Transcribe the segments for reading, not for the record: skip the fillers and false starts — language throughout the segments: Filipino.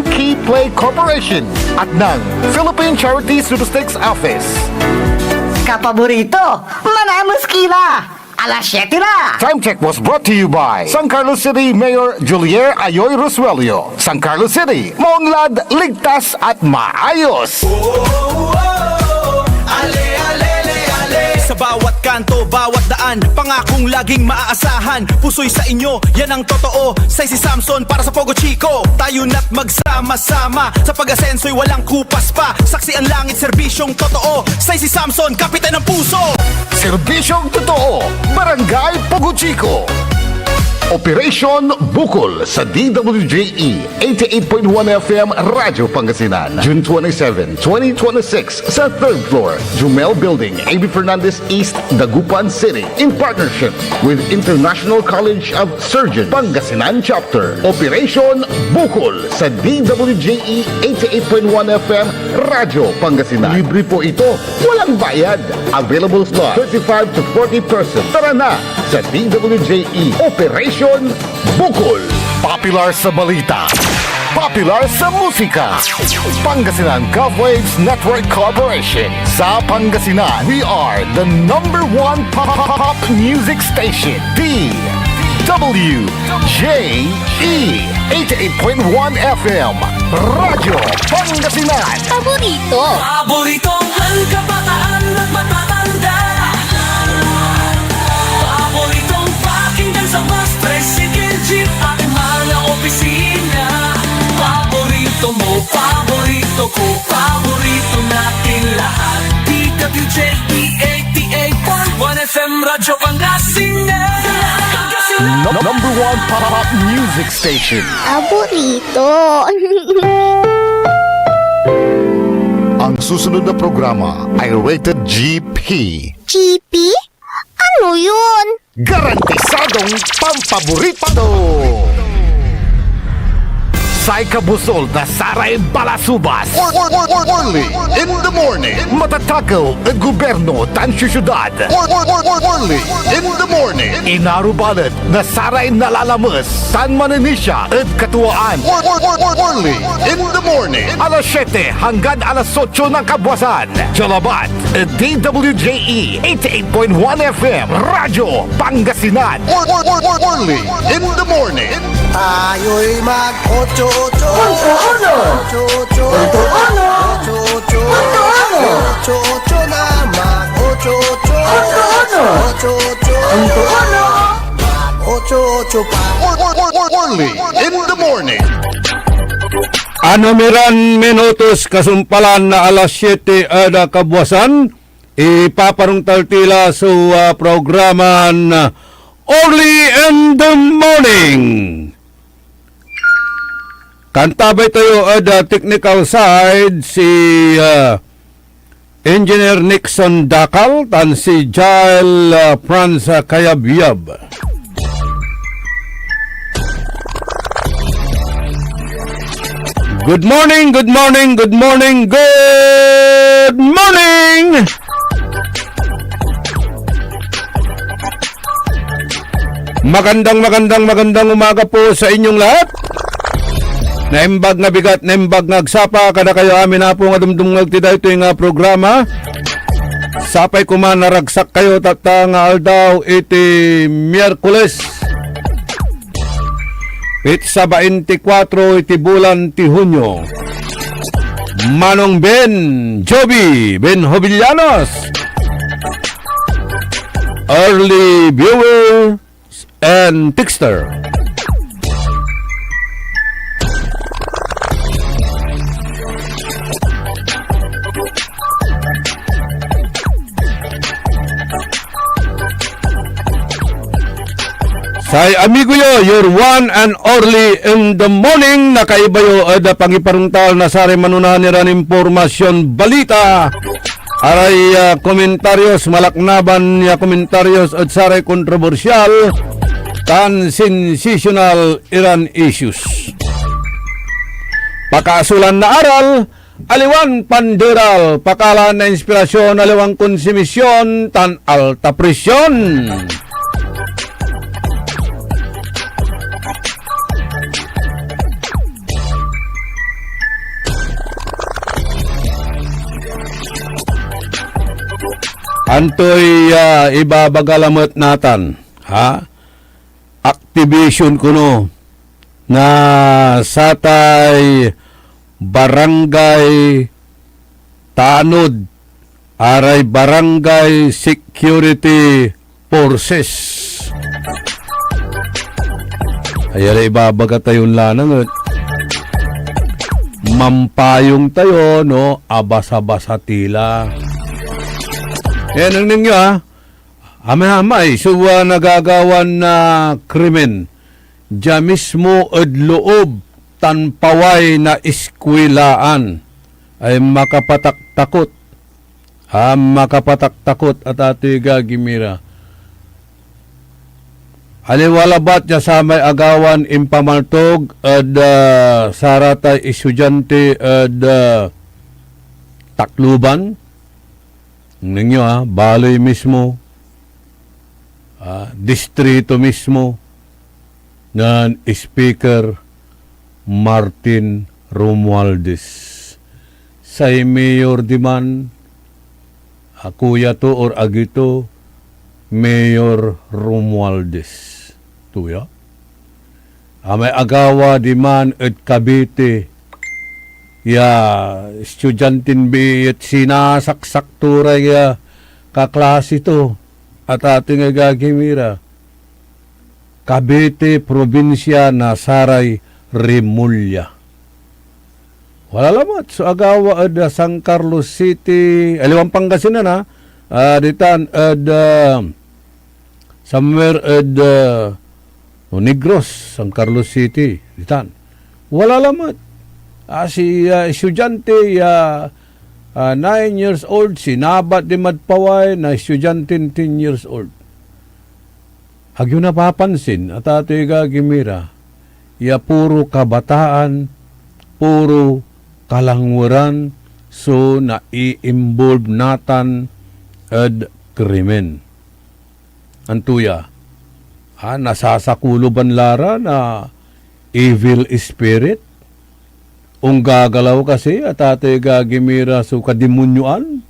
ng Key Play Corporation at ng Philippine Charity Statistics Office. Kapaborito, manamos kila! Alas 7 na! Time check was brought to you by San Carlos City Mayor Julier Ayoy Rosuelio. San Carlos City, maunlad, ligtas at maayos. Sa bawat kanto, bawat daan, pangakong laging maaasahan. Puso'y sa inyo, yan ang totoo. Say si Samson para sa Pogo Chico. Tayo na't magsama-sama, sa pag-asenso'y walang kupas pa. Saksi ang langit, serbisyong totoo. Say si Samson, kapitan ng puso. Serbisyong totoo, Barangay Pogo Chico. Operation Bukol sa DWJE 88.1 FM Radyo Pangasinan. June 27, 2026 sa 3rd floor, Jumel Building, A.B. Fernandez East, Dagupan City. In partnership with International College of Surgeons Pangasinan Chapter. Operation Bukol sa DWJE 88.1 FM Radyo Pangasinan. Libre po ito, walang bayad. Available slot 35 to 40 persons. Tara na sa DWJE Operation Bukol. Popular sa balita, popular sa musika. Pangasinan Golfwaves Network Corporation. Sa Pangasinan, we are the number one pop music station. DWJE 88.1 FM Radyo Pangasinan. Paborito. Paboritong ang kabataan at matatanda. Paboritong pakinggan sa bus, tricycle, jeep at mga opisina. Paborito mo, paborito ko, paborito natin lahat. DWJE 88.1 FM Radyo Pangasinan. Number one pop music station. Paborito. Ang susunod na programa ay rated GP. GP? Ano yun? Garantisadong pampaborito! Sai Kabusol na Saray Balasubas. Early in the morning. Matatakaw at gobyerno tan syudad. Early in the morning. Inarubalad na Saray Nalalamas tan Mananisya at Katuwaan. Early in the morning. Alas 7 hanggang alas 8 ng kabwasan. Jalabat at DWJE 88.1 FM Radyo Pangasinan. Early in the morning. Tayo'y mag-ocho-ocho. Punto-uno. Ocho-ocho. Punto-uno. Ocho-ocho. Punto-uno. Ocho-ocho na mag-ocho-ocho. Punto-uno. Ocho-ocho. Punto-uno. Ocho-ocho pa. Early in the morning. Anomiran minutos kasumpalan na alas 7 ada kabwasan ipaparong taltila sa programan Early in the Morning. Kantabay tayo ada technical side si Engineer Nixon Dakal tan si Jael Franz Kayabyab. Good morning, good morning, good morning, good morning! Magandang umaga po sa inyong lahat. Naimbag nga bigat, naimbag nga agsapa, kada kayo amin na po nga dumdumag tida ito yung programa. Sapay kuman naragsak kayo tata nga aldaw iti Miyerkules. Pitsa 24 iti bulan ti Hunyo. Manong Ben, Joby, Ben Hobillanos. Early viewer and texter. Say amigo yo, your one and only in the morning. Nakaiba yo ada pangiparungtal na sari manunahan niran impormasyon balita. Aray komentaryos malaknaban ya komentaryos at sari kontrobersyal tan sensational Iran issues. Pakasulan na aral, aliwan panderal, pakalan na inspirasyon, aliwan konsumisyon tan alta presyon. Antoy ibabagalamot natan, ha? Activation kuno na satay barangay tanod aray barangay security forces. Ayala ibabaga tayong lanang mampayong tayo, no? Abasa-basa tila. Yan ang ninyo, ha? Amay-amay, suwa nagagawan na krimen. Diya mismo at loob tanpaway na iskwilaan ay makapataktakot. Ha? Makapataktakot at ato'y gagimira. Aliwalabat niya sa may agawan impamaltog at saratay estudyante at takluban. Ninyo baloy mismo, distrito mismo, ng Speaker Martin Romualdez. Say Mayor Diman, kuya to or agito, Mayor Romualdez. Tuya. May agawa di man at Cavite. Ya, estudyantin biyat sinasaksak turay kaklase to. At ating gagimira. Cavite, probinsya na Saray, Rimulya. Wala lamat. So agawa at San Carlos City, Aliwang Pangasinan ha. Ditan at somewhere at Negros, San Carlos City, ditan. Wala lamat. Si estudyante 9 years old, sinabat di madpaway na estudyante 10 years old. Agyo napapansin at ato'y gagimira, puro kabataan, puro kalangwaran, so na-i-involve natan at krimen. Antuya, nasasakuloban lara na evil spirit. Ung gagalaw kasi at ato'y gagimira so kadimunyuan.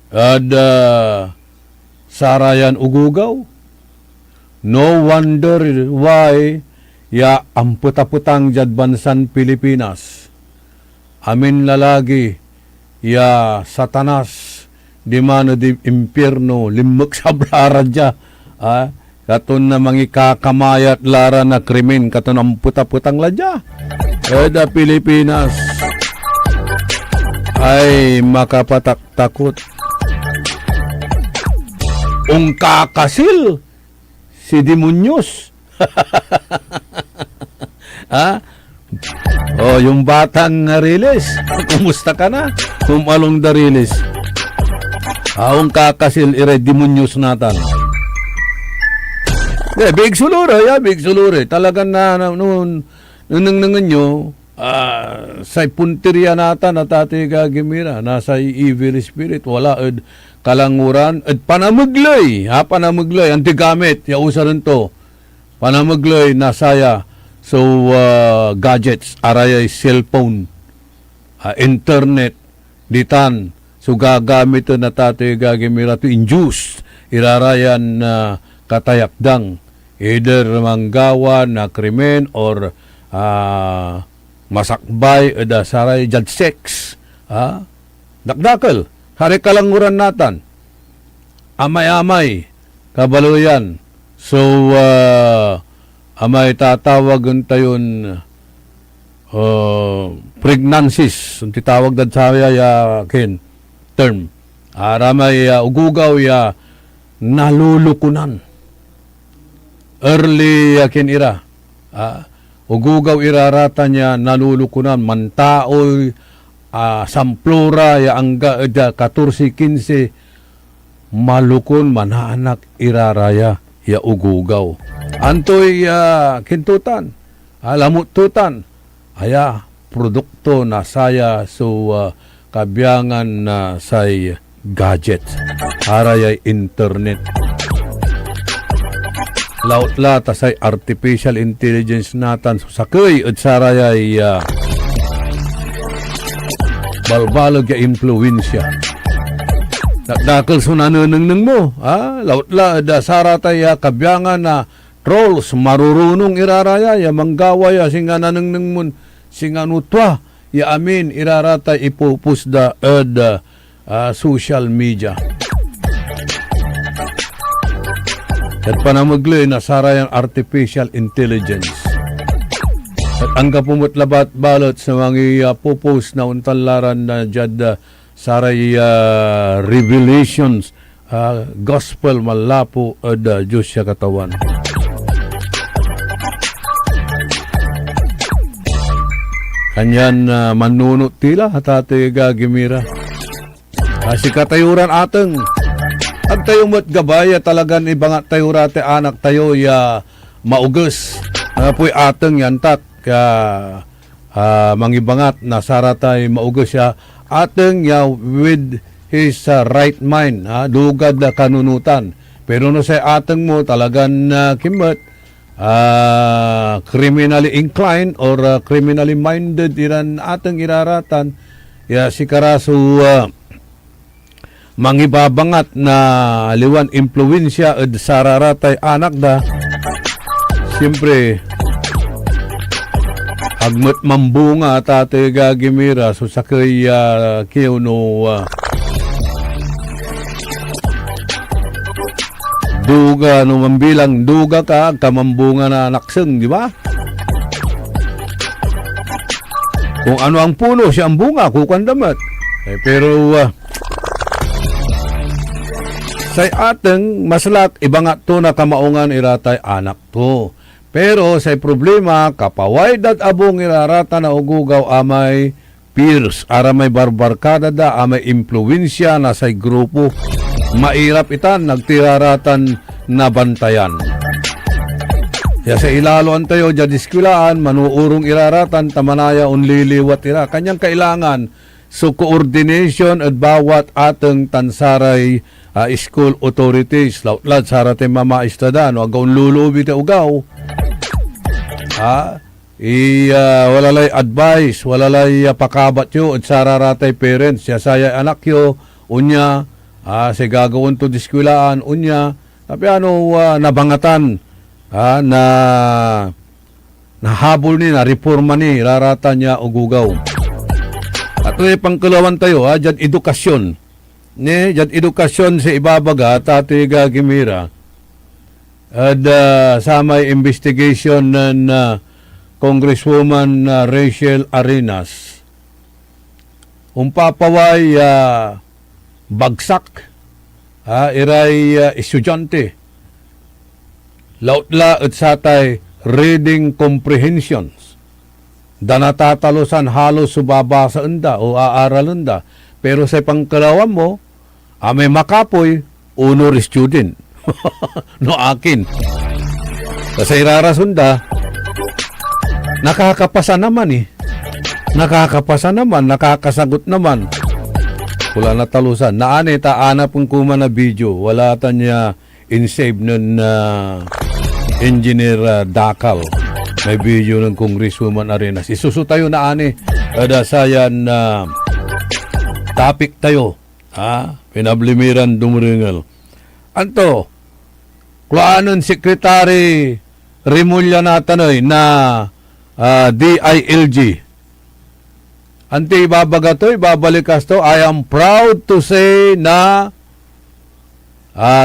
At sarayan ugugaw. No wonder why amputa-putang jadbansan Pilipinas. Amin lalagi satanas di mano di impyerno limok sa blaradya. Katon na mangi kakamayat lara na krimen katon amputa-putang ladya. Eda Pilipinas ay makapataktakot. Ung kakasil si Demonyos. Yung batang Riles, kumusta ka na? Kumalong da Riles. Ung kakasil iray Demonyos natan. Big sulure, big sulure. Talagang noon nyo, sa punteriya nata na tate gagimira, nasa evil spirit, wala ed kalanguran, ed panamaglay, panamaglay, antigamit, yausa rin to, panamaglay, nasaya, so gadgets, arayay cellphone, internet, ditan, so gagamit na tate gagimira to induce, irarayan na katayakdang, either manggawa na krimen or masakbay da saray jad sex dakdakal hari kalanguran natan amay-amay kabaluyan so amay tatawagan tayon pregnancies titawag dad saya ken term aramay ugugaw nalulukunan early ken ira ugugaw irarata niya nalulukunan mantaoy samplura angga 14-15 malukon manaanak iraraya ugugaw antoy kintutan alamututan produkto na saya so kabyangan na say gadget arayay internet lautla tasay artificial intelligence natan so sakay at sarayay balbalog ya influensya Nakdakal so nananang mo. Lautla da saratay kabyangan na trolls marurunong iraraya ya manggawa ya singa nananang mo singa nutwa ya amin irarata ipupus da social media. At panamagli na sarayang artificial intelligence. At ang kapumutlabat balot sa mga pupus na untalaran na jad saray revelations gospel malapo da Diyos siya katawan. Kanyan manunot tila at ate gagimira. Si katayuran ateng. At tayo mo't gabaya talagan ibang tayurate anak tayo ya maugus. Puy ateng yantak mangibangat na saratay maugus ya ateng ya with his right mind. Dugad na kanunutan. Pero no sa ateng mo talagan kimot criminally inclined or criminally minded iran atang iraratan ya si karaso mangibabangat na liwan impluensya ed sararatay anak da siyempre agmat mambunga tate gagimira so sakay kiyo no duga no mambilang duga ka kamambunga na nakseng, di ba? Kung ano ang puno, siya ang bunga, kukandamat. Pero say ateng maslak iba nga to na kamaungan iratay anak to. Pero say problema kapaway dat abong irarata na ugugaw amay peers, ara may barbarkada da, amay impluensya na say grupo. Mairap itan, nagtiraratan na bantayan. Ya sa ilaloan tayo, jadiskwilaan, manuurong iraratan, tamanaya unliliwat ira. Kanyang kailangan, so coordination at bawat ateng tansaray school authorities. Lautlad, sarate mama istadan, wag gaun lulubi te ugaw. Walalay advice, walalay pakabat yo, at sararatay parents, ya saya anak yo, unya, sa gagawin to diskwilaan unya tapi nabangatan na nahabol ni na reforma ni rarata niya ugugaw at pangkalawan tayo jad edukasyon ni jad edukasyon sa ibabaga tate gagimira at sa may investigation na Congresswoman Rachel Arenas umpapaway bagsak iray estudyante lautla at satay reading comprehensions danatatalusan halos subabasa enda o aaralan da pero sa pangkalawan mo may makapoy honor student no akin kasi irarasunda nakakapasa naman nakakasagot naman wala na talusan. Naane ta ana pong kuma na video. Wala ta niya in-save nun engineer Dakal. May video ng Congresswoman Arenas. Isuso tayo na ani. Ada sayan topic tayo. Pinablimiran dumuringal. Anto, kuanon Secretary Rimulya natanoy na DILG. Anti ibabagatoy, ibabalikas to. I am proud to say na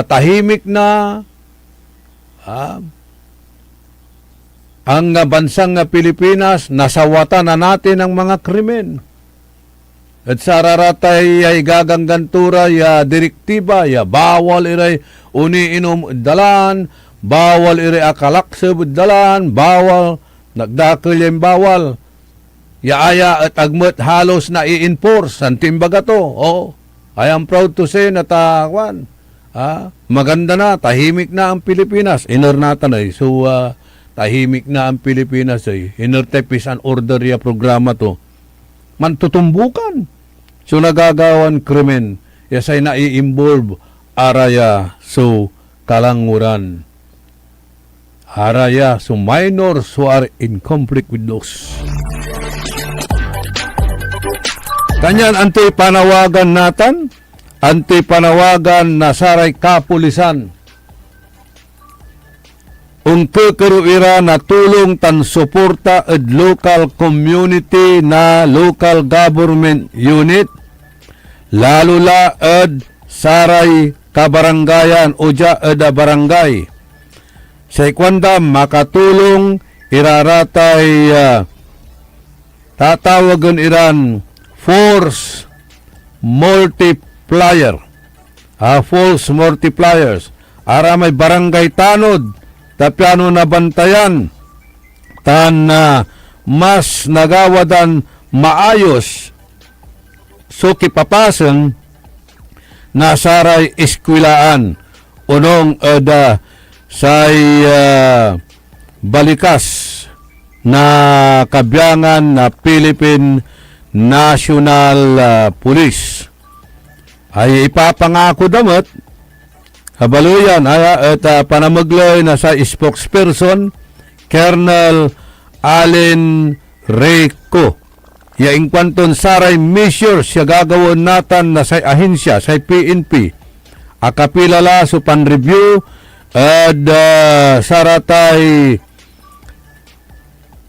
tahimik na ang bansang Pilipinas, nasawatan na natin ang mga krimen. At sararatay ay gaganggantura ya direktiba, ya bawal iray uniinom dalan, bawal iray akalaksab dalan, bawal nagdakil yung bawal. Yaaya at agmat halos na i-enforce ang timbaga to. I am proud to say na maganda na, tahimik na ang Pilipinas. Inernatan ay. So, tahimik na ang Pilipinas ay. Inertepis an order ya programa to. Mantutumbukan. So, nagagawan krimen. Yasay na i-involve araya so kalanguran. Araya so minors who are in conflict with those. Kanyan anti panawagan natin antipanawagan na saray kapulisan. Ungto ira na tulong tan suporta ed local community na local government unit, lalo la ed saray kabarangayan o ja ed barangay. Sa ikwanda makatulong iraratay tatawagan iran force multiplier, false multipliers, ara may barangay tanod tapyano na bantayan tan mas nagawadan maayos so kipapasen na saray eskwilaan unong say balikas na kabyangan na Philippine National Police. Ay ipapangako damat habaluyan at panamagloy na sa spokesperson Colonel Allen Reco. Yaing kwanton saray measures siya gagawin natan na sa ahensya, sa PNP. Akapilala so pan-review at saratay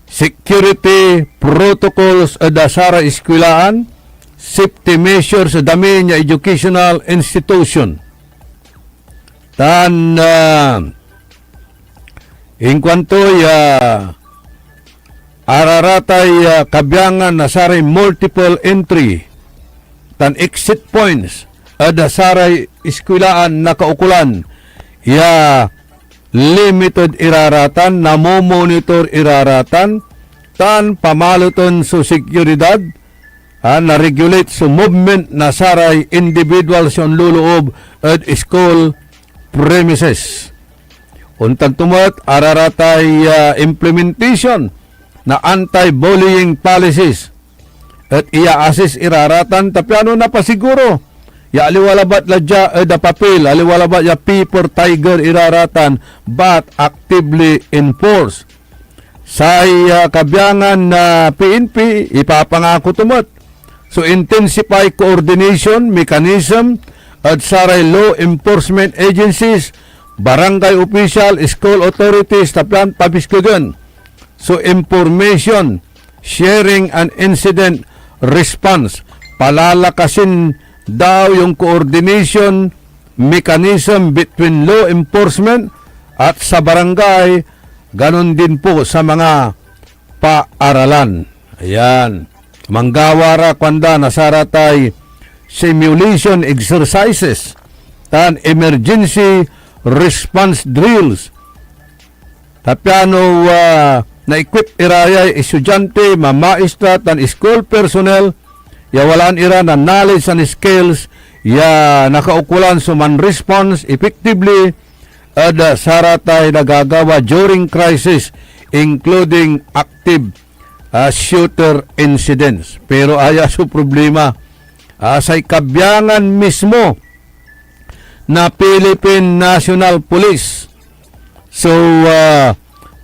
security protocols at sara eskwilaan, safety measures sa dami niya educational institution. Tan in kwanto araratay kabyangan na saray multiple entry tan exit points at saray eskwilaan na kaukulan limited iraratan, namo-monitor iraratan, tan pamaluton sa seguridad, na-regulate sa movement na saray individuals yung luloob at school premises. Untang tumat, araratay implementation na anti-bullying policies at iya-assist iraratan, tapyano na pasiguro. Ya aliwalabat ladya da papel, aliwalabat ya paper tiger iraratan but actively enforced. Sa kabyangan na PNP, ipapangako tumot. So intensify coordination mechanism at saray law enforcement agencies, barangay official, school authorities, taplan pabiskagan. So information sharing and incident response, palalakasin daw yung coordination mechanism between law enforcement at sa barangay, ganon din po sa mga paaralan. Ayan. Manggawara kwanda nasaratay simulation exercises tan emergency response drills. Tapyano na-equip iraya estudyante, mamaestra tan school personnel walaan ira na knowledge and skills nakaukulan so man response effectively at saratay nagagawa during crisis including active shooter incidents. Pero aya so problema sa kabyangan mismo na Philippine National Police. So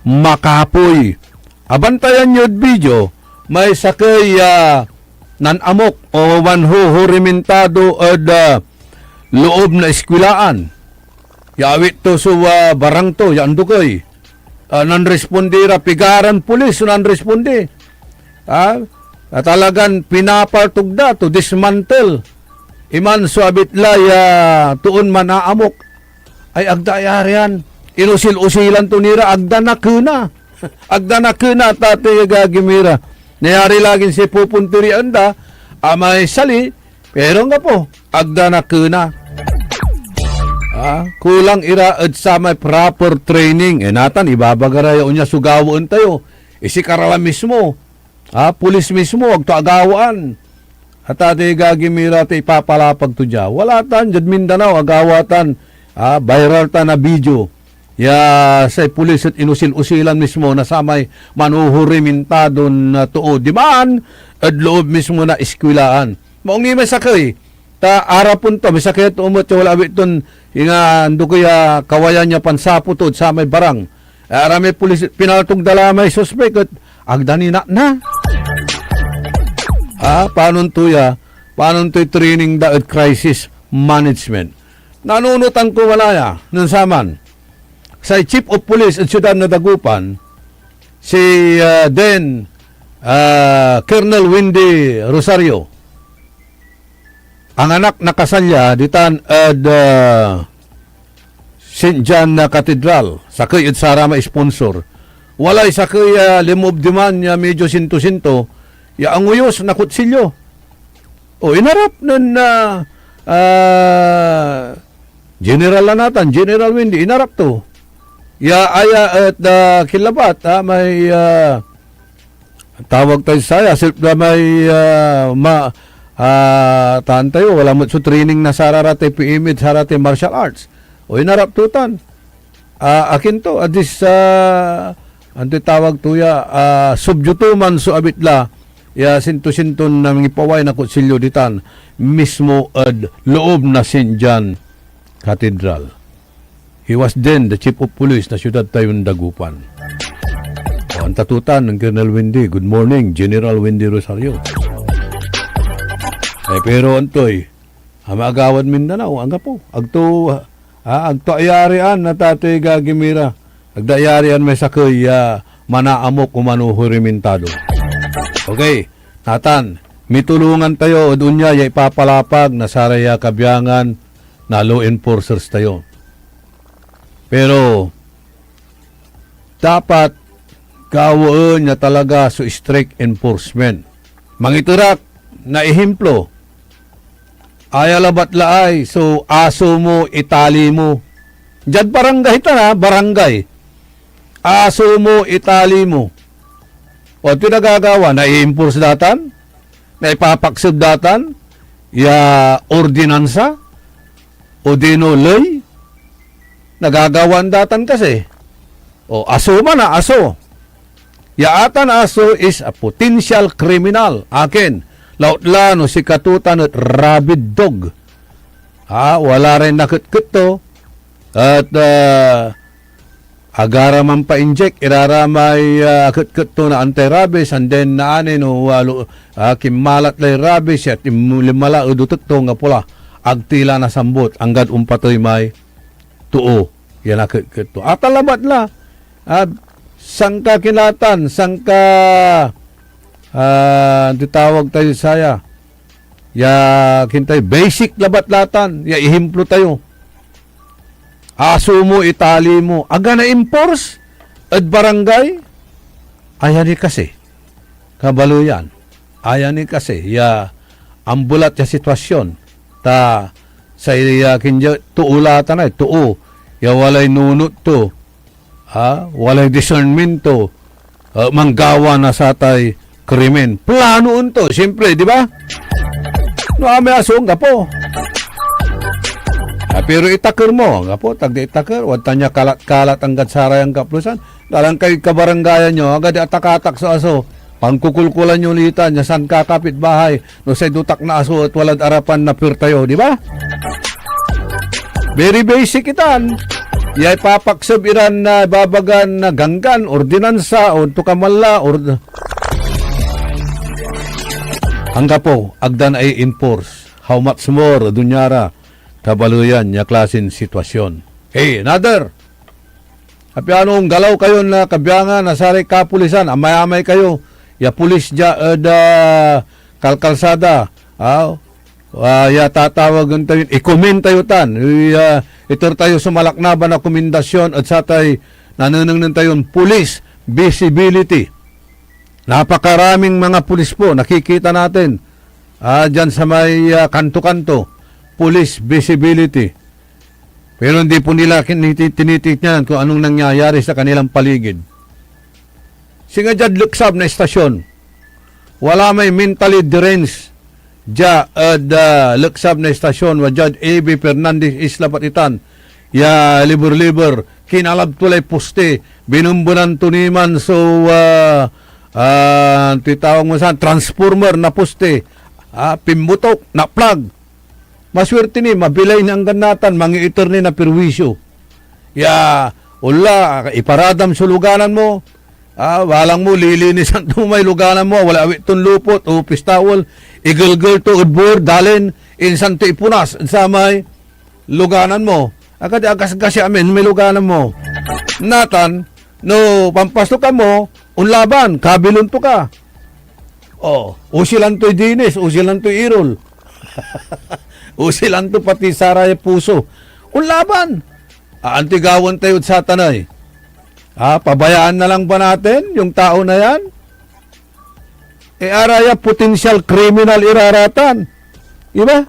makapoy abantayan nyo video may sakay nanamok o manhuhurimentado at loob na eskwilaan. Yawit to so barang to, yan dukoy. Nanrespondira, pigaran pulis, nanrespondi. Talagan pinapartugda to dismantle. Iman so abitlay tuon man naamok. Ay agdayarian, inusil-usilan to nira, agda na kuna. Agda na kuna, tatay gagimira. Nayari laging si pupuntiri anda, may sali, pero nga po, agda na kuna. Kulang ira at sa may proper training. Natan, ibabagarayo niya sugawon tayo. Si karala mismo, pulis mismo, agto agawaan. At ati gagimira tayo ipapalapag to dya. Wala tan, dyan Mindanao, agawatan, viral ta na video. Sa pulis at inusil-usilan mismo na sa may manuhurimintadon na tuo. Dimaan at loob mismo na eskwilaan. Maungi may sakay. Ta arapon to, may sakay at umot wala biton nga ando kaya kawayan niya pansaputod sa may barang. Arami pulis pinaltog dala may suspect at agdani na. Paano to training da at crisis management. Nanunutan ko walaya ng saman sa Chief of Police at Siyudad na Dagupan, si Colonel Wendy Rosario. Ang anak na kasalya ditan ad St. John na Cathedral sa kay Sara sponsor. Walay sa kay limog diman ya medyo sinto-sinto ya ang uyos na kutsilyo. O inarap nun General na natan, General Wendy, inarap to. Ya aya at kilabat may tawag tayo saya self na may taan tayo wala mo so training na sararate PMID sarate martial arts o inarap tutan akin to this anto tawag tuya subjutuman so abitla ya sinto-sinton na mangipaway na kutsilyo ditan mismo ad loob na St. John Cathedral. He was then the Chief of Police na Siyudad Tayon Dagupan. O, ang tatutan ng Colonel Wendy, good morning, General Wendy Rosario. Pero antoy, amagawad Mindanao, ang po, agto ayarian na tatay gagimira, agdayarian may sakoy manaamok umanuhurimintado. Okay, Natan, mitulungan tayo, dunya ya ipapalapag na saraya kabyangan na law enforcers tayo. Pero, dapat gawin niya talaga so strict enforcement. Mangiturak na ehemplo, ayalabat laay, so aso mo, itali mo. Diyan barangay ta barangay. Aso mo, itali mo. O pinagagawa, na i-enforce datan, na ipapaksib datan, ya ordinansa, o dino lay, nagagawan datan kasi. O aso man na aso. Yaatan aso is a potential criminal. Akin, lautla no si katutan at rabid dog. Wala rin nakit-kit to. At agara man pa-inject, iraramay kit-kit to na anti-rabies and then naani no kimalat lay rabies at limala udutot to nga pula. Agtila na sambot, anggad umpatoy may tuo. Yan nakit-kit to. At alabat la. Sangka kinatan, sangka ditawag tayo saya. Ya kintay basic labat latan, ya ihimplo tayo. Aso mo, itali mo, aga na enforce at barangay. Ayan ni kasi. Kabalo yan. Ayan ni kasi. Ya ambulat ya sitwasyon. Ta sa iya kinja tuulatan ay tuo. Ya walay nunot to. Walay discernment to. Manggawa na sa tay krimen. Plano unto, siyempre, di ba? No, ame asong gapo. Pero itakir mo, gapo, tagdi itakir, wad tanya kalat-kalat ang gatsara yung kaplusan. Dalang kay kabarangayan nyo, agad atak-atak sa aso. Pangkukulkulan nyo litan, saan kakapit bahay, no say dutak na aso at walad arapan na pirtayo, di ba? Very basic itan. Yay papaksab iran na babagan na ganggan, ordinansa, o tukamala, or hangga po, agdan ay enforce. How much more, dunyara, kabaluyan, niya klasin sitwasyon. Hey, another. Apianong galaw kayo na kabyangan, nasari kapulisan, amay-amay kayo, ya pulis dya, kalkalsada, ya tatawagan tayo, i-comment tayo tan, itur tayo sumalaknaban na komendasyon at satay nananang tayo police visibility. Napakaraming mga pulis po, nakikita natin dyan sa may kanto-kanto, police visibility. Pero hindi po nila tinitignan kung anong nangyayari sa kanilang paligid. Singa dyan luksab na estasyon, wala may mentally deranged ja luksab na estasyon wa Judge A.B. Fernandez Isla Patitan ya libur-libur kinalab tulay poste binumbunan tuniman so titawag mo saan transformer na poste pimbutok na plug maswerte ni mabilay na ang ganatan mangiiter ni na perwisyo ya ula iparadam sa luganan mo walang mo lilinis ang tumay luganan mo wala awit ton lupot o pistawol igulgul to udbor dalin insan to ipunas sa may luganan mo. Agad kasi amin may luganan mo. Natan, no pampasto ka mo, unlaban, kabilon to ka. Oh, usilan to dinis, usilan to irol. Usilan to pati saray puso. Unlaban. Antigawan tayo sa tanay. Pabayaan na lang ba natin yung tao na yan? Araya potential criminal iraratan. Diba?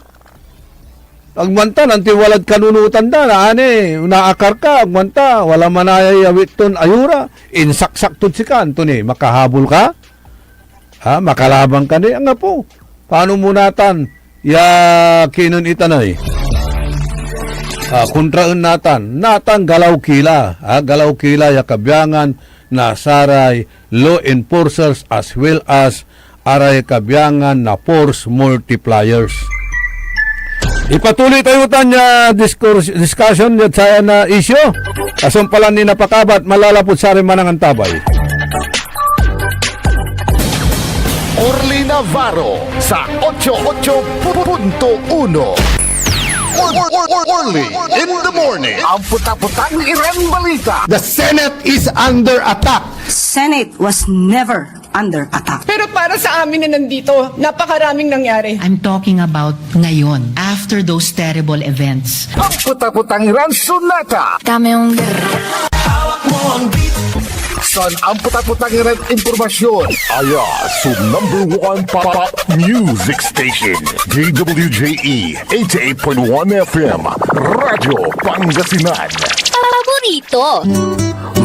Agmanta, nantiwalad kanunutan da, naakar ka, agmanta, wala manayay awiton ayura, insaksak to si kanto ni, makahabol ka? Makalabang ka ni, nga po. Paano mo natan, kinon itanay? Kontraan natan galaw kila, galaw kila ya kabyangan na saray law enforcers as well as aray kabyangan na force multipliers. Ipatuloy tayo tanya discussion sa na issue. Kasumpalan ni napakabat malalapot sa rin manangan tabay. Orly Navarro sa 88.1. Orly in the morning. Ang puta-putang Iran balita. The Senate is under attack. Senate was never under attack. Pero para sa amin na nandito, napakaraming nangyari. I'm talking about ngayon, after those terrible events. Ang puta-putang Iran sunata. Hawak mo ang beat. Son ang puta-putang Iran impormasyon. Aya sa number 1 pop music station. DWJE 88.1 FM. Radyo Pangasinan. Paborito.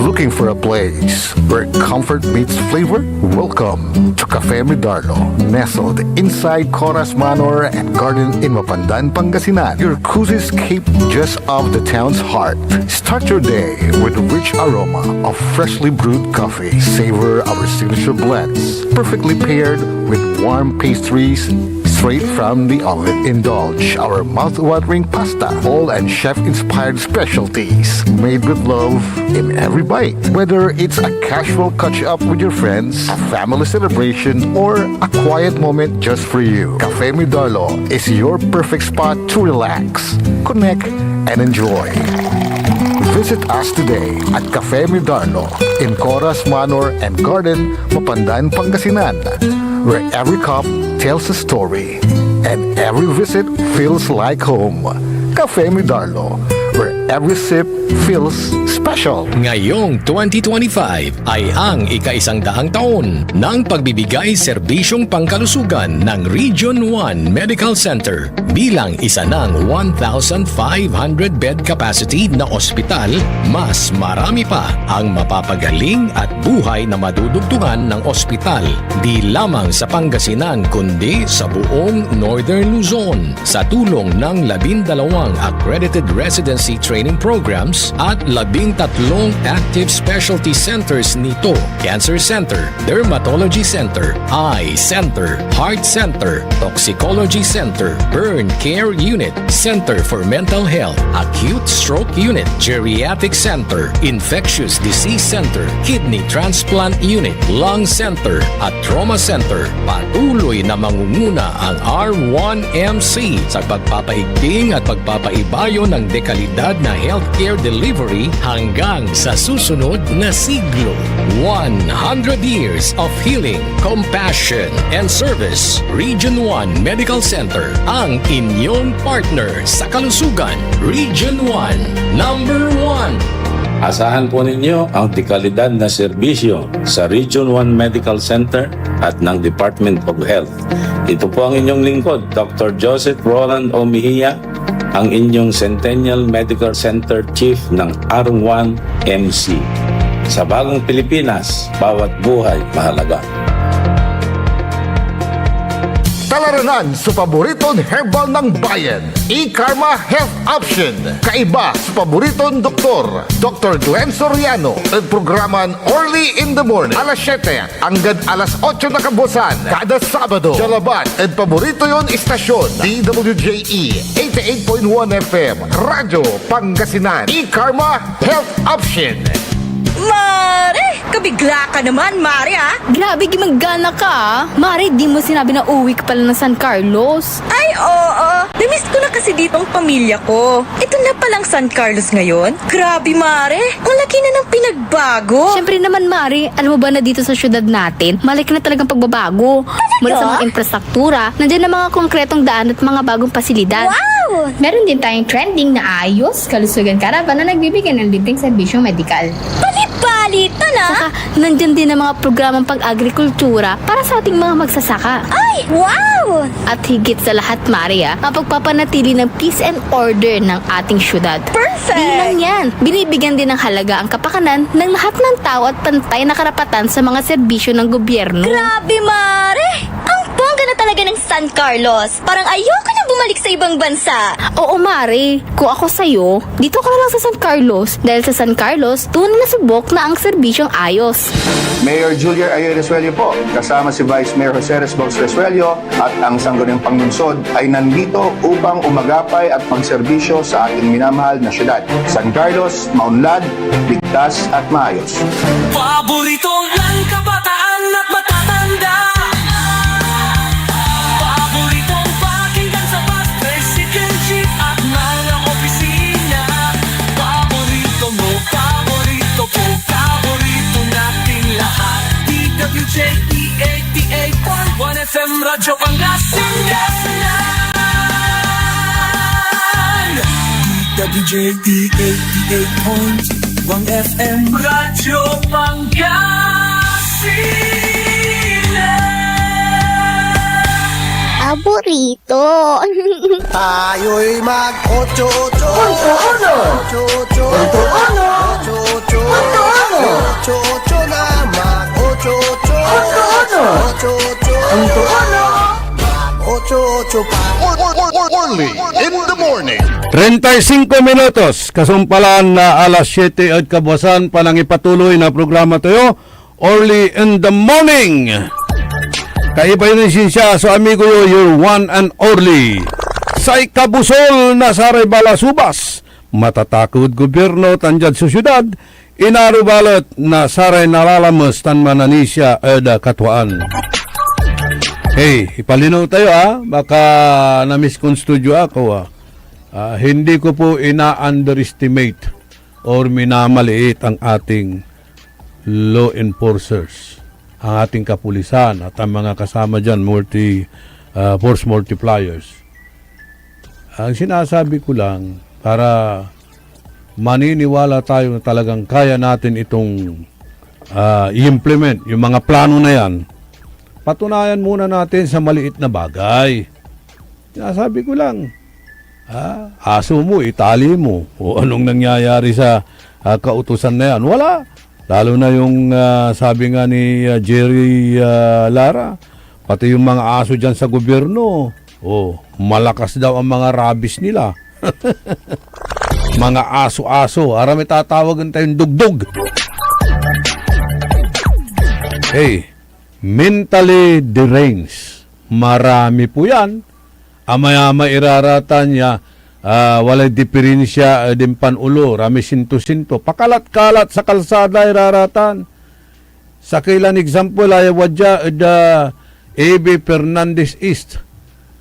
Looking for a place where comfort meets flavor? Welcome to Cafe Medardo, nestled inside Coras Manor and Garden in Mapandan, Pangasinan. Your cozy escape just off the town's heart. Start your day with a rich aroma of freshly brewed coffee. Savor our signature blends, perfectly paired with warm pastries straight from the oven. Indulge our mouth-watering pasta, all and chef-inspired specialties made with love in every bite. Whether it's a casual catch-up with your friends, a family celebration, or a quiet moment just for you, Cafe Medardo is your perfect spot to relax, connect, and enjoy. Visit us today at Cafe Medardo in Coras Manor and Garden, Mapandan, Pangasinan, where every cup tells a story and every visit feels like home. Cafe Medardo, where every sip feels special. Ngayong 2025 ay ang ika-100 taon ng pagbibigay serbisyong pangkalusugan ng Region 1 Medical Center bilang isa ng 1,500 bed capacity na ospital. Mas marami pa ang mapapagaling at buhay na madudugtungan ng ospital di lamang sa Pangasinan kundi sa buong Northern Luzon sa tulong ng 12 accredited residency training programs at 13 active specialty centers nito: Cancer Center, Dermatology Center, Eye Center, Heart Center, Toxicology Center, Burn Care Unit, Center for Mental Health, Acute Stroke Unit, Geriatric Center, Infectious Disease Center, Kidney Transplant Unit, Lung Center, at Trauma Center. Patuloy na mangunguna ang R1MC sa pagpapaigting at pagpapaibayo ng dekalidad na healthcare delivery hanggang sa susunod na siglo. 100 years of healing, compassion, and service. Region 1 Medical Center, ang inyong partner sa kalusugan. Region 1, number 1. Asahan po ninyo ang dekalidad na serbisyo sa Region 1 Medical Center at ng Department of Health. Ito po ang inyong lingkod, Dr. Joseph Roland O. Mejia, ang inyong Centennial Medical Center Chief ng R1MC. Sa bagong Pilipinas, bawat buhay mahalaga. Talaranan sa paboritong herbal ng bayan, E-Karma Health Option. Kaiba sa paboritong doktor, Dr. Glenn Soriano. At programan Orly in the Morning, alas 7 hanggang alas 8 na kabusan. Kada Sabado, Jalaban. At paborito yon istasyon, DWJE 88.1 FM, Radyo Pangasinan. E-Karma Health Option. Mare, kabigla ka naman, Mare, ah. Grabe, gimanggana ka ah. Mare, di mo sinabi na uwi ka pala ng San Carlos. Ay, oo. Namiss ko na kasi ditong pamilya ko. Ito na palang San Carlos ngayon. Grabe, Mare. Ang laki na ng pinagbago. Siyempre naman, Mare, alam mo ba na dito sa syudad natin, malaki na talagang pagbabago. Mula sa mga infrastruktura, nandiyan na mga konkretong daan at mga bagong pasilidad. Wow! Meron din tayong trending na ayos, kalusugan karavan na nagbibigay ng libreng serbisyong medikal. Palit-palitan, ah. Saka, nandyan din ang mga programang pag-agrikultura para sa ating mga magsasaka. Ay, wow! At higit sa lahat, Maria, ang pagpapanatili ng peace and order ng ating syudad. Perfect! Di lang yan, binibigyan din ng halaga ang kapakanan ng lahat ng tao at pantay na karapatan sa mga serbisyo ng gobyerno. Grabe, Mare! Ang bongga na talaga ng San Carlos. Parang ayoko na bumalik sa ibang bansa. Oo, Mare. Kung ako sa'yo, dito ka na lang sa San Carlos. Dahil sa San Carlos, tunay na subok na ang serbisyong ayos. Mayor Julia Ayer Resuello po, kasama si Vice Mayor Jose Resbox Resuello at ang Sangguniang Panglungsod ay nandito upang umagapay at magserbisyo sa ating minamahal na syudad. San Carlos, maunlad, ligtas at maayos. Paboritong lang kabataan at matatanda. Paboritong pakinggan sa bus, tricycle, jeep at mga opisina. Paborito mo, paborito ko, paborito natin lahat. DWJE 88.1 FM Radyo Pangasinan. DWJE 88.1 FM Radyo Pangasinan. Paborito. Tayo'y mag-8-8. na mag-8-8. Only in the morning. 35 minutos, kasumpalan na alas 7 at kabuwasan pa ng ipatuloy na programa tayo, Early in the Morning. Kaiba yun siya sa amigo yo, your one and only. Sa ikabusol na saray balasubas, matatakod gobyerno tanjad sa syudad, inarubalot na saray nalalamas tan mananisya eda katwaan. Hey, ipalinaw tayo baka na-misconstrue ako hindi ko po ina-underestimate or minamaliit ang ating law enforcers, ang ating kapulisan at ang mga kasama dyan, force multipliers. Ang sinasabi ko lang, para maniniwala tayo na talagang kaya natin itong i-implement, yung mga plano na yan, patunayan muna natin sa maliit na bagay. Sinasabi ko lang, aso mo, itali mo, o anong nangyayari sa kautusan na yan. Wala. Lalo na yung sabi nga ni Jerry Lara, pati yung mga aso dyan sa gobyerno, malakas daw ang mga rabies nila. Mga aso-aso, arami tatawagan tayong dugdug. Hey, mentally deranged. Marami po yan. Amaya-ama iraratan niya, walay diferensya din panulo, rami sinto-sinto. Pakalat-kalat sa kalsada iraratan. Sa kailan example, ayawadya, A.B. Fernandez East.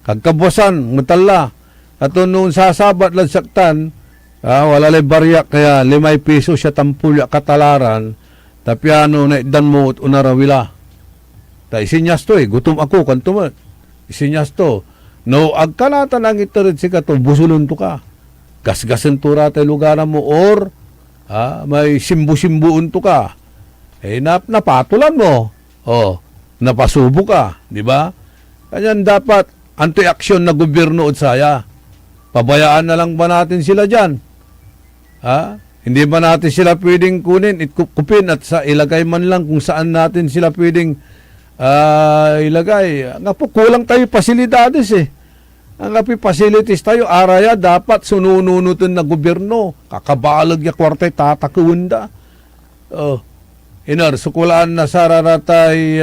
Kagkabuasan, matala. At noong sasabat lang saktan, wala lay baryak, kaya 5 piso siya tampulya katalaran, tapiano na idan mo at unarawila. Ta isinyas to gutom ako kanto mo. Isinyas to. No agkanatan ang itarid si kato busulon to ka. Gasgasen to rata lugaran mo or may simbu-simbuon to ka. Napatulan mo. Napasubo ka, di ba? Kanyan dapat anti-action na gobyerno at saya. Pabayaan na lang ba natin sila diyan? Hindi ba natin sila pwedeng kunin, kupin at ilagay man lang kung saan natin sila pwedeng ilagay. Nga po, kulang tayo pasilidades Ang facilities tayo, araya, dapat sunununutin na gobyerno. Kakabalag ya kwartay, tatakuwanda. Sukulaan na sararatay,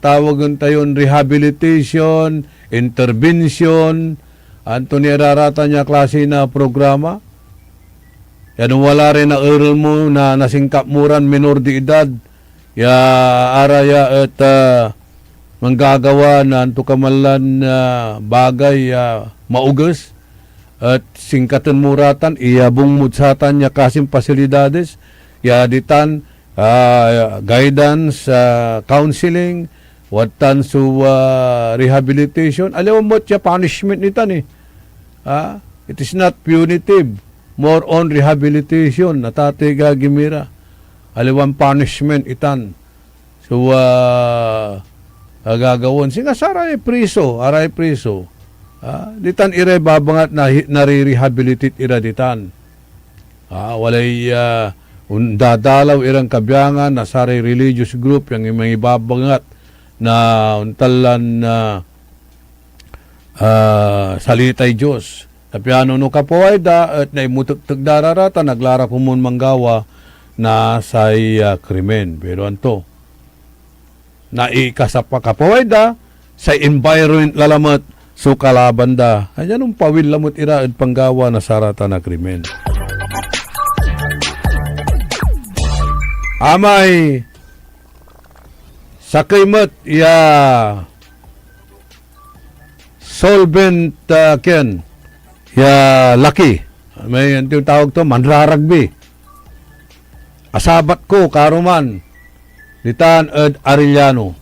tawagan tayo rehabilitation, intervention, Anthony rarata niya klase na programa. Yan wala rin na earl mo na nasingkap muran minor de edad. Ya araya at manggagawa na antukamalan bagay maugas at singkatan muratan iyabong mudsatan niya kasim pasilidades ya ditan guidance counseling watan su rehabilitation alam mo siya punishment nitan it is not punitive, more on rehabilitation natatiga gimira aliwan punishment itan so gagawon singa saray priso ditan ire babangat na nare-rehabilitate ira ditan walay dadalaw irang kabyangan na saray religious group yang mga ibabangat na untalan na salitay Diyos tapiano no kapoayda at naimutugtug dararata naglara kumun manggawa na say krimen pero anto naikasapa kapoayda sa environment lalamat so kalabanda ayan ang pawil lamot ira at panggawa na sarata na krimen amay sakaymat ya solvent ken ya laki may yung tawag to manraragbi asabat ko karuman ditan ed Arellano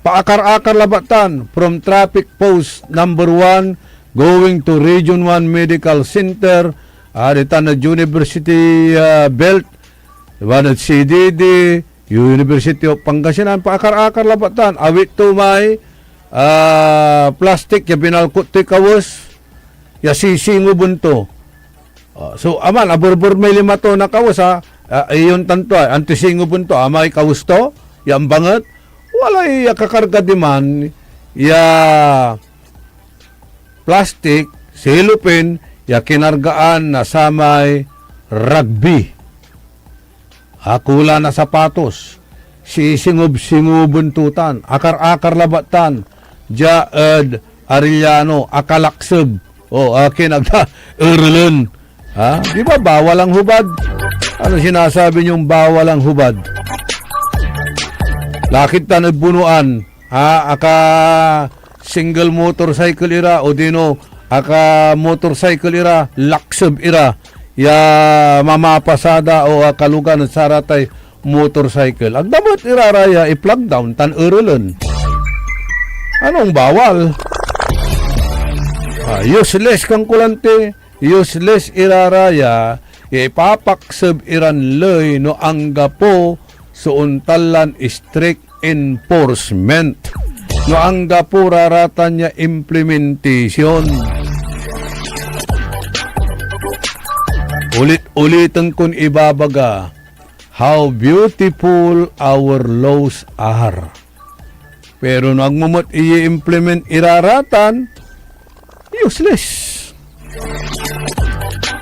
paakar-akar labatan from traffic post number 1 going to Region 1 Medical Center ditan ed University Belt diba ed CDD University of Pangasinan paakar-akar labatan awit to may plastic ya binalkot ti kawas ya sisingo bunto so aman aburbur may 5 to na kawas iyon tanto antisingo bunto amay kawas to yang banget walay kakarga di man ya plastic silupin ya kinargaan na samay rugby akula na sapatos sisingub buntutan akar-akar labatan jaed Arellano akalakseb akin agda erlen di ba bawal ang hubad ano sinasabi niyong bawal ang hubad lakit ta nagbunuan aka single motorcycle ira o dino aka motorcycle ira lakseb ira ya mamapasada o kalugan at saratay motorcycle agdamot iraraya i-plug down tan erlen anong bawal useless kang kulante useless iraraya ipapakseb iran loy no angga po suuntalan strict enforcement no angga po raratan niya implementation ulit-ulitan kun ibabaga how beautiful our laws are pero nagmumot i-implement iraratan useless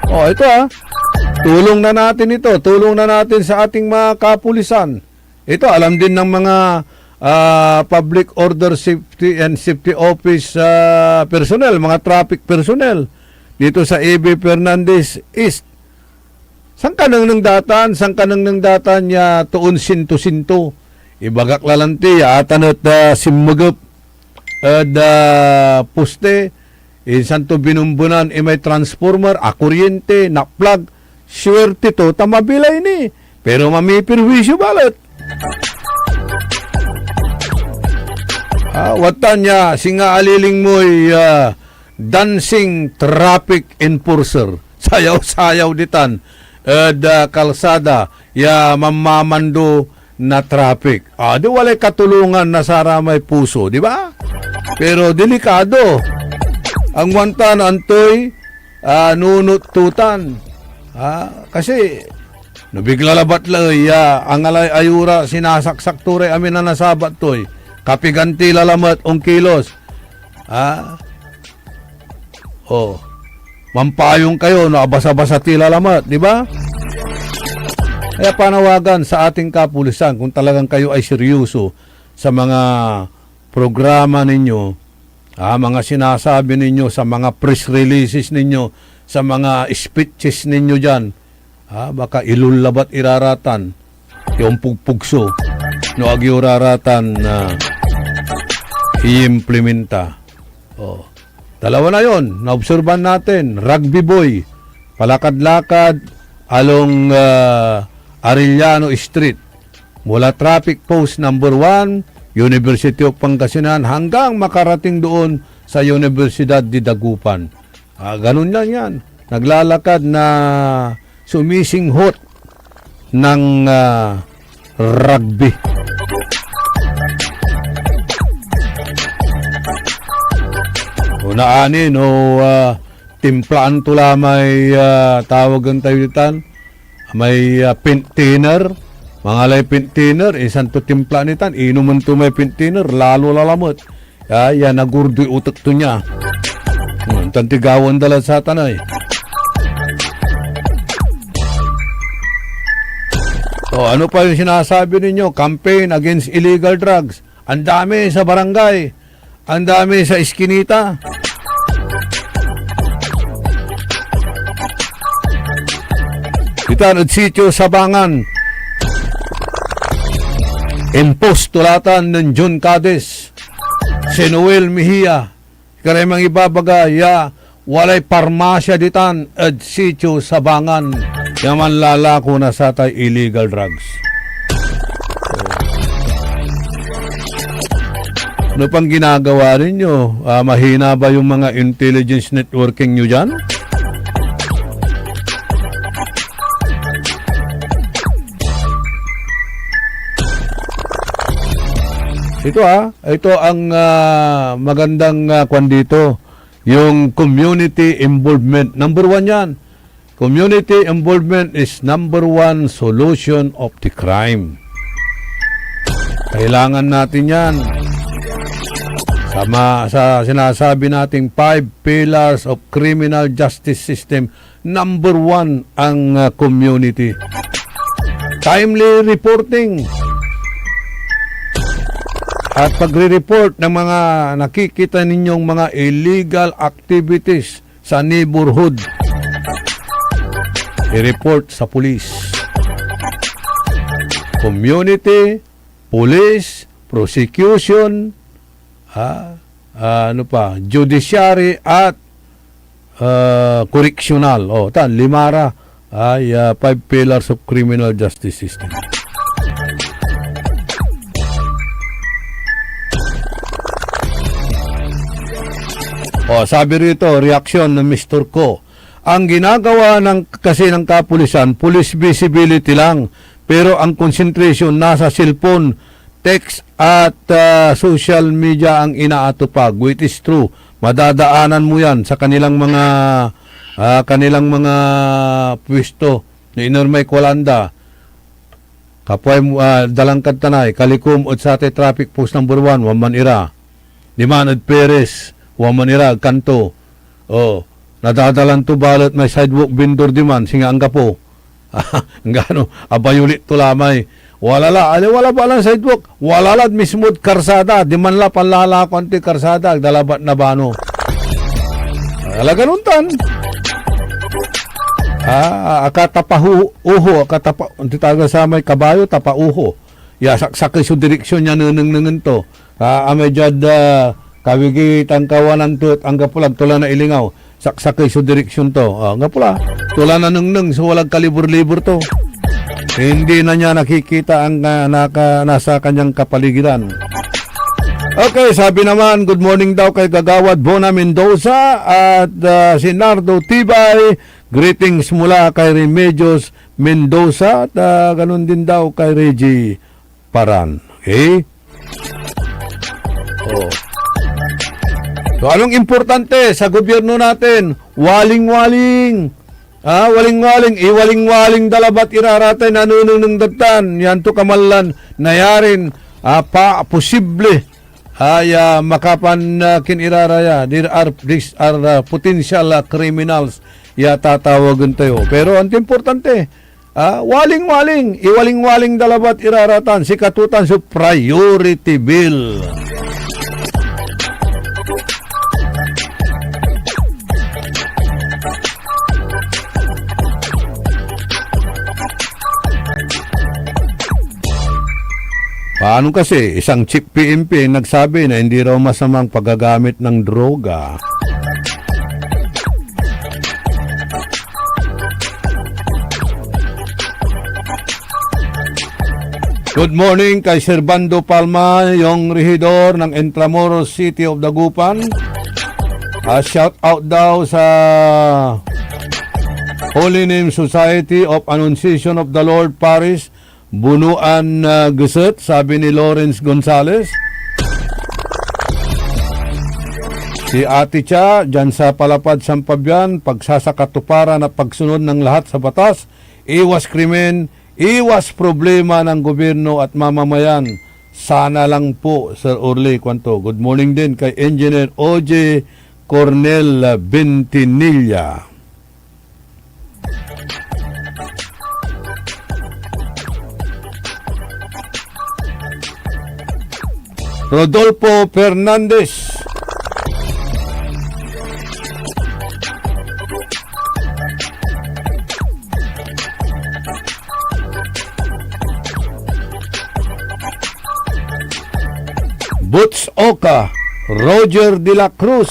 ito tulong na natin ito. Tulong na natin sa ating mga kapulisan. Ito, alam din ng mga public order safety and safety office personnel, mga traffic personnel dito sa A.B. Fernandez East. Sang kanang ng datan niya tuon sinto-sinto. Ibagak lalanti, atan at simmagap at poste. Santo binumbunan may transformer, kuryente, na-plug. Swerte to, tamabilay ni. Pero mamipirwisyo balat. Watan niya, singa aliling mo'y dancing traffic enforcer. Sayaw-sayaw ditan. Kalsada, ya mamamando na traffic. Di walay katulungan na saramay puso, di ba? Pero delikado. Ang wantan antoy nunututan. Kasi nabigla labat lay ang alay ayura sinasaksak turay amin na nasabat toy kapiganti lalamat ong kilos mampayong kayo na basa-basa ti lalamat, di ba? Kaya panawagan sa ating kapulisan kung talagang kayo ay seryoso sa mga programa ninyo, mga sinasabi ninyo, sa mga press releases ninyo, sa mga speeches ninyo dyan, Baka ilulabat iraratan yung pugpugso no agi uraratan na i-implementa. Dalawa na yon, naobserban natin. Rugby boy, palakad-lakad along Arellano Street mula traffic post number 1, University of Pangasinan hanggang makarating doon sa Universidad de Dagupan. Ganun lang yan. Naglalakad na sumisinghot ng rugby. Unaanin timplaan tula may tawagan tayo ditan. May pint thinner. Mga lay pint thinner, isang to timpla nitan. Inuman to may pint thinner, lalo lalamot. Yan, nagurdoy utak to niya. Tantigawan dala sa tanay. Ano pa yung sinasabi ninyo? Campaign against illegal drugs. Ang dami sa barangay. Ang dami sa iskinita. Itan at sityo Sabangan. Impost tulatan ng John Cades. Si Noel Mejia. Karemang ibabaga, walay parmasya ditan at sityo Sabangan. Yaman lalako na sa tay illegal drugs. Ano pang ginagawa ninyo? Mahina ba yung mga intelligence networking nyo dyan? Ito ang magandang kwan dito. Yung community involvement. Number 1 yan. Community involvement is number 1 solution of the crime. Kailangan natin yan. Sa sinasabi nating 5 pillars of criminal justice system, number 1 ang community. Timely reporting. At pagre-report ng mga nakikita ninyong mga illegal activities sa neighborhood, i-report sa police. Community, police, prosecution, judiciary at correctional. Limara ay 5 pillars of criminal justice system. Sabi rito, reaksyon ng Mr. Ko. Ang ginagawa kasi ng kapulisan, police visibility lang. Pero ang concentration nasa cellphone, text at social media ang inaatupag. Which is true. Madadaanan mo yan sa kanilang mga pwesto na inormay kwalanda. Kapway dalangkad tanay, kalikum at sa traffic post number 1, Wamanira. Dimanad Perez, Wamanira, kanto. Nadadalan to balot may sidewalk vendor diman, singa ang kapo. Ngano, abayulit to lamay. Wala ba lang sidewalk? Wala lang mismo karsada. Di man la panlala ko anti karsada. Dalabat na bano. Wala ganun tan. Anti taga sa may kabayo, tapauho. Sakay su direksyon niya nangangan to. Amay jad kawigit ang kawanan to ang gapulag tula na ilingaw. Sakay su direksyon to. Nga pula. Tula na nang so walang kalibur-libur to. Hindi na niya nakikita ang nasa kanyang kapaligiran. Okay, sabi naman, good morning daw kay Gagawad Bona Mendoza at si Nardo Tibay. Greetings mula kay Remedios Mendoza at ganun din daw kay Reggie Paran. Okay? So, anong importante sa gobyerno natin? Waling-waling. Iwaling-waling dalabat iraratay nanunong ng datan. Yan to kamalan nayarin posible makapan kiniraraya. These are potential criminals tatatawagan tayo. Pero ang importante, waling-waling, iwaling-waling dalabat iraratan, sikatutan sa priority bill. Ano kasi, isang chief PNP nagsabi na hindi raw masamang paggagamit ng droga. Good morning kay Servando Palma, yung rehidor ng Intramuros City of Dagupan. Shout out daw sa Holy Name Society of Annunciation of the Lord Parish, Bunuan Gusut, sabi ni Lawrence Gonzales. Si Ate Cha, dyan sa Palapad, Sampabian, pagsasakatuparan at pagsunod ng lahat sa batas, iwas krimen, iwas problema ng gobyerno at mamamayan. Sana lang po, Sir Orly Cuanto. Good morning din kay Engineer O.J. Cornel Bentinilla. Rodolfo Fernandez. Butch Oka, Roger de la Cruz.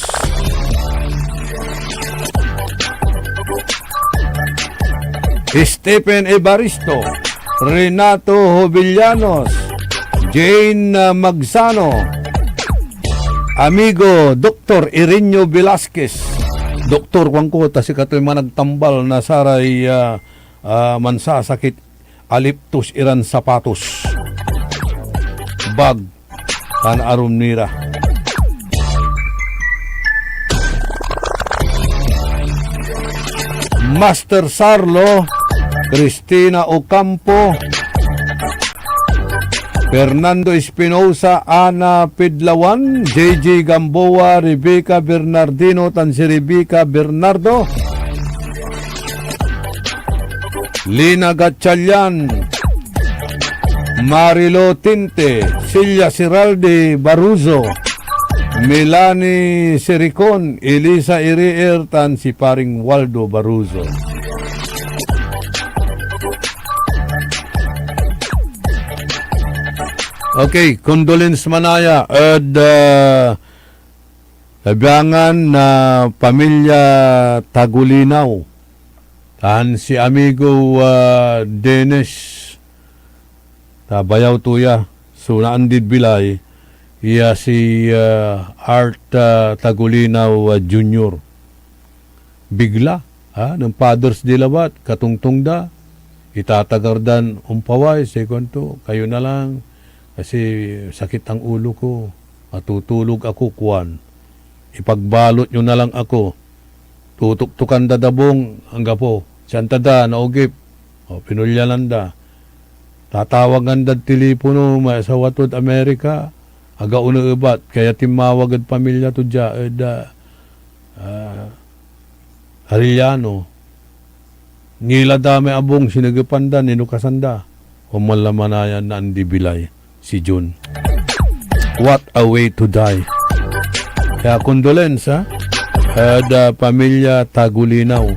Stephen Evaristo, Renato Jovellanos, Jane Magsano, amigo Dr. Irinyo Velasquez, Dr. Wangko, si kato'y managtambal na saray mansasakit, aliptus iran sapatos, bag, kan arum nira. Master Sarlo, Cristina Ocampo, Fernando Espinosa, Ana Pidlawan, JJ Gamboa, Rebecca Bernardino, si Rebecca Bernardo, Lina Gatchalian, Marilo Tinte, Silya Siralde Baruzo, Melanie Sericon, Elisa Irier, si paring Waldo Baruzo. Okay, condolence Manaya at labiangan na pamilya Tagulinaw. Tan si amigo Dennis tabayaw tuya. So naandid bilay iya si Art Tagulinaw Jr. Bigla ng Father's Day lawat katungtong da itatagardan umpaway sekunto kayo na lang. Kasi sakit ang ulo ko. Matutulog ako, kuwan. Ipagbalot nyo na lang ako. Tutuktukan dadabong hangga po. Siyanta da, naugip. O, pinulyalan da. Tatawagan da telepono, sa watod Amerika. Aga unuubat. Kaya timawag at pamilya to dya. Arellano. Ngila dami abong sinagapanda, ninukasanda. O malamanayan na andibilay. Si June. What a way to die. Kaya condolence at pamilya Tagulinaw.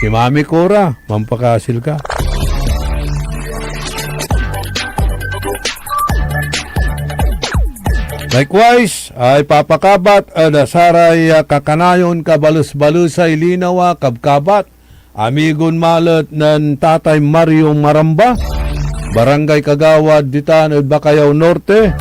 Si Mami Cora, mampakasil ka. Likewise, ay papakabat saray kakanayon kabalus-balusay linawa kabkabat. Amigon malat ng Tatay Mario Maramba. Barangay Kagawad, Ditan, Bakayaw Norte.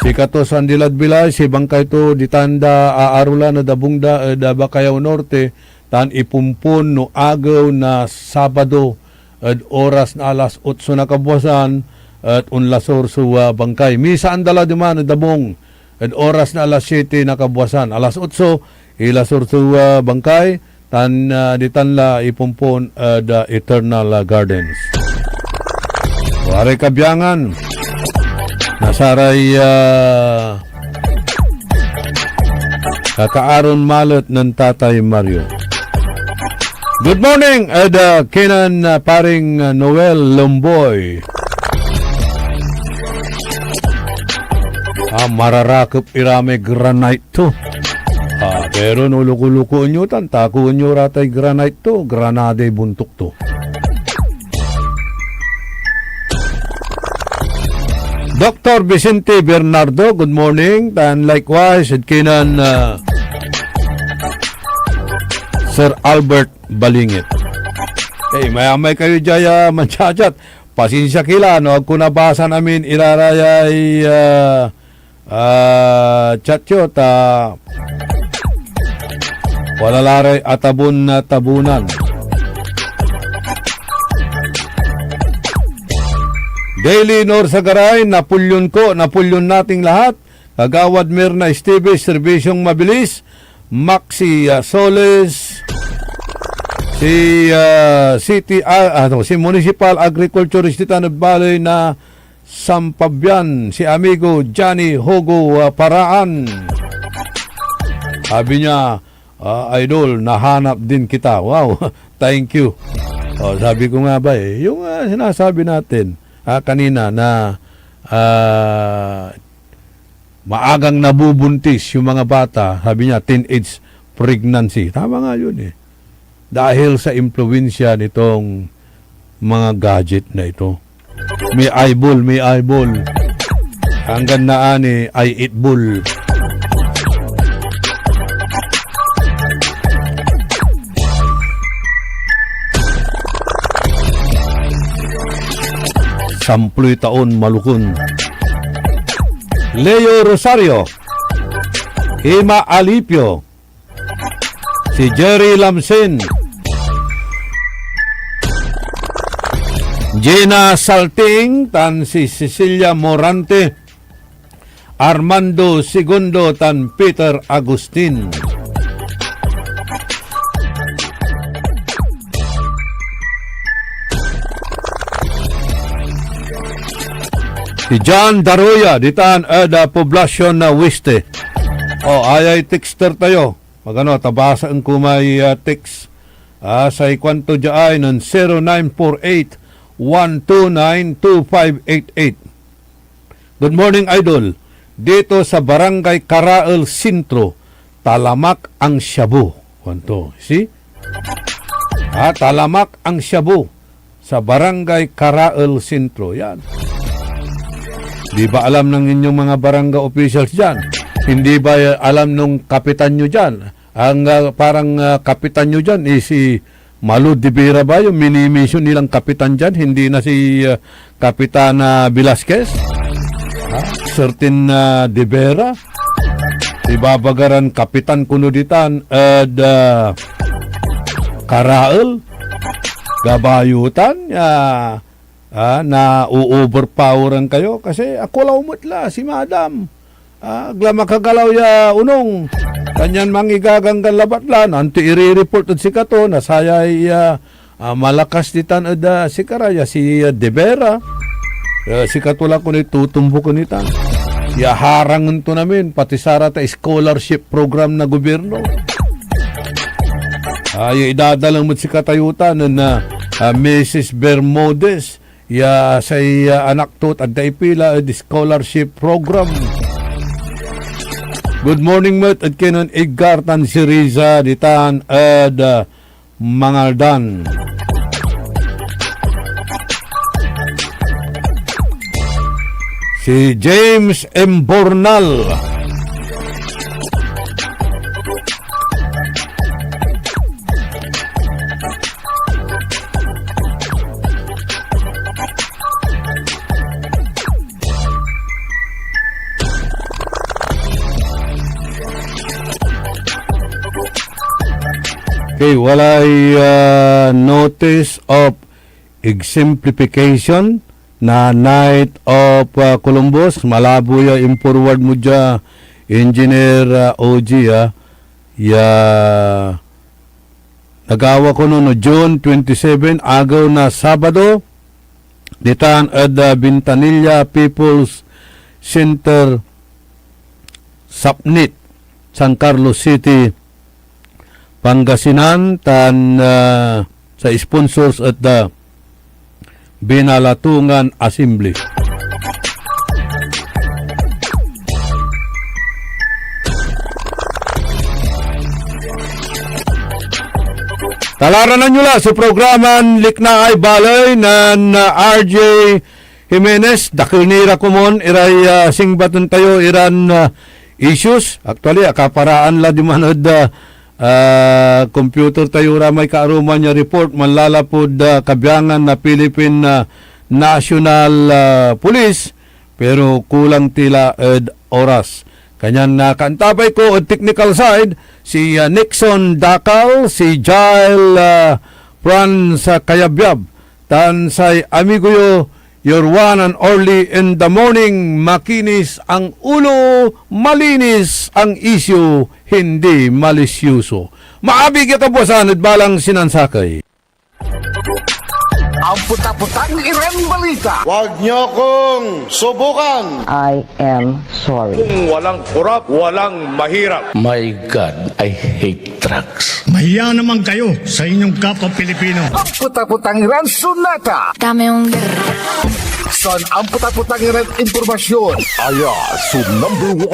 Si Katosan Dilad Bilay, si Bangkay to, Ditanda, Aarula na Dabungda, Bakayaw Norte. Tan ipumpun no agaw na Sabado, at oras na alas 8 na kabuwasan, at unlasor sa Bangkay. Misa andala duman, Dabong, at oras na alas 7 na kabuwasan. Alas 8, ilasor sa Bangkay, tan Ditanla ipumpun, the Eternal Gardens. Wari kabyangan nasaray kakaaron malot ng Tatay Mario. Good morning kinan paring Noel Lomboy. Mararakop irame granite to. Pero nuluko-luko nyo tan tako nyo ratay granite to, granade buntok to. Dr. Vicente Bernardo, good morning. And likewise, at kinan Sir Albert Balingit. Maya-may kayo dyan manchachat. Pasensya kila, no? Kung nabasa namin, irarayay chat yun, wala laray atabon na tabunan. Daily Nor Sagaray, napulyon nating lahat. Kagawad Mirna Esteves, serbisyong mabilis. Maxi Soles, si si Municipal Agriculturist Titan of Balay na Sampabian, si amigo Johnny Hogo Paraan. Sabi niya, idol, nahanap din kita. Wow, thank you. Sabi ko nga ba yung sinasabi natin kanina na maagang nabubuntis yung mga bata, sabi niya, teenage pregnancy. Tama nga yun Dahil sa impluwensya nitong mga gadget na ito. May eyeball. Hanggang naan ay eat bull. Samploy taon malukon. Leo Rosario, Hima Alipio, si Jerry Lamsin, Gina Salting, tan si Cecilia Morante, Armando Segundo, tan Peter Agustin. Si John Daroya, ditaan ada poblasyon na Weste. Ayay texter tayo. Magano, tabasa ang kumay text. Sa ikwanto dyan ng 0948-129-2588. Good morning, Idol. Dito sa Barangay Carael Sintro, talamak ang shabu. Kwanto, see? Talamak ang shabu sa Barangay Carael Sintro. Yan. Di ba alam ng inyong mga barangay officials dyan? Hindi ba alam nung kapitan nyo dyan? Ang parang kapitan nyo dyan si Malu de Vera ba? Yung mini-mission nilang kapitan dyan? Hindi na si Kapitana Velasquez? Certain de Vera? Si Babagaran Kapitan Kunuditan at Karael? Gabayutan? Na u-overpoweran kayo kasi ako laumutla si madam makagalaw ya unong kanyan mangigaganggan labatlan anti i-report at si kato na sayay malakas ditan ad si karaya si De Vera si kato lang ko tutumbo ko nitan harangan to namin pati sarata scholarship program na gobyerno idadalang mo si katayutan na Mrs. Bermudez say anak to at daipila the scholarship program. Good morning, Mat, at kinon Igartan si Riza ditan at Mangaldan. Si James M. Bornal. Okay, walay notice of exemplification na Knight of Columbus. Malabo yung forward mo dyan, Engineer OG. Nagawa ko noon June 27, agaw na Sabado. Ditan at Bintanilla People's Center, Sapnit, San Carlos City, Pangasinan, tan sa sponsors at Binalatungan Assembly. Talaranan nyo lang sa programan Liknaay Balay na RJ Jimenez, dakil nira kumon, iray singbaton tayo, iran issues. Actually, akaparaan la di manod computer tayo ramay kaaruman niya report, manlalapod kabiyangan na Philippine National Police, pero kulang tila oras. Kanyan na kantabay ko at technical side, si Nixon Dakal, si Jael Franz Kayabyab, tan say amigo yo, your one and only in the morning, makinis ang ulo, malinis ang isyu, hindi malisyoso. Maabig ito po sa balang sinansakay. Ang puta-putang Iran Balita. Huwag niyo kong subukan. I am sorry. Walang kurap, walang mahirap. My God, I hate drugs. Mahiya naman kayo sa inyong kapwa Pilipino. Ang puta-putang Iran Sunata. Dami yung... Son ang puta-putang Iran Impormasyon. Aya, so number 1